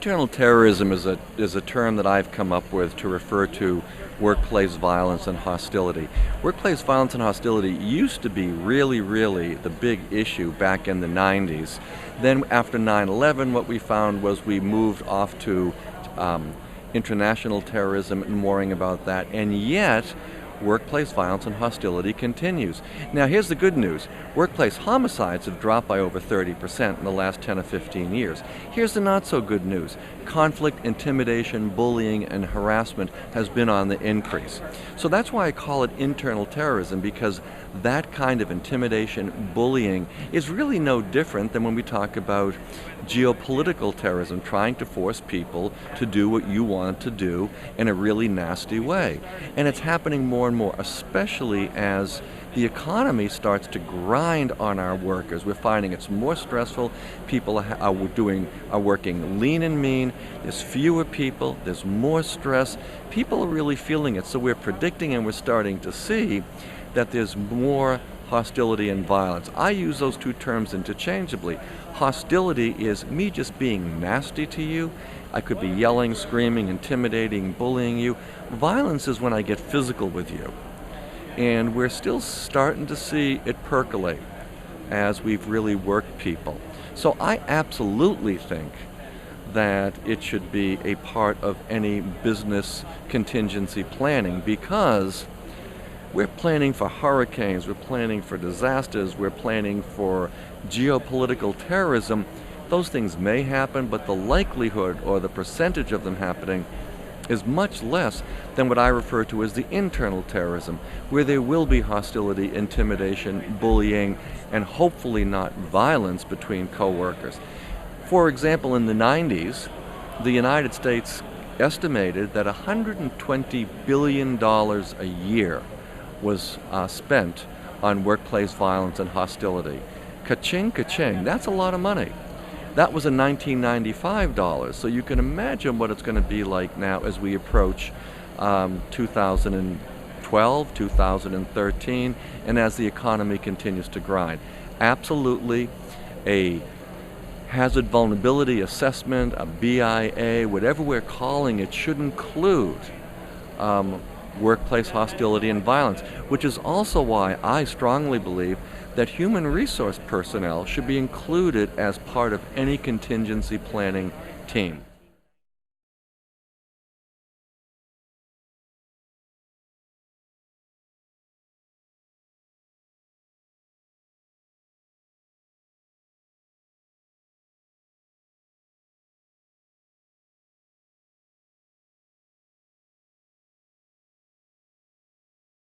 Internal terrorism is a term that I've come up with to refer to workplace violence and hostility. Workplace violence and hostility used to be really the big issue back in the 90s. Then after 9/11, what we found was we moved off to international terrorism and worrying about that, and yet workplace violence and hostility continues. Now here's the good news. Workplace homicides have dropped by over 30% in the last 10 or 15 years. Here's the not so good news. Conflict, intimidation, bullying, and harassment has been on the increase. So that's why I call it internal terrorism, because that kind of intimidation, bullying, is really no different than when we talk about geopolitical terrorism, trying to force people to do what you want to do in a really nasty way. And it's happening more and more, especially as the economy starts to grind on our workers. We're finding it's more stressful. People are working lean and mean. There's fewer people. There's more stress. People are really feeling it. So we're predicting and we're starting to see that there's more hostility and violence. I use those two terms interchangeably. Hostility is me just being nasty to you. I could be yelling, screaming, intimidating, bullying you. Violence is when I get physical with you. And we're still starting to see it percolate as we've really worked people. So I absolutely think that it should be a part of any business contingency planning, because we're planning for hurricanes, we're planning for disasters, we're planning for geopolitical terrorism. Those things may happen, but the likelihood or the percentage of them happening is much less than what I refer to as the internal terrorism, where there will be hostility, intimidation, bullying, and hopefully not violence between co-workers. For example, in the 90s, the United States estimated that $120 billion a year was spent on workplace violence and hostility. Ka-ching, ka-ching, that's a lot of money. That was in 1995 dollars, so you can imagine what it's going to be like now as we approach 2012, 2013, and as the economy continues to grind. Absolutely, a hazard vulnerability assessment, a BIA, whatever we're calling it, should include workplace hostility and violence, which is also why I strongly believe that human resource personnel should be included as part of any contingency planning team.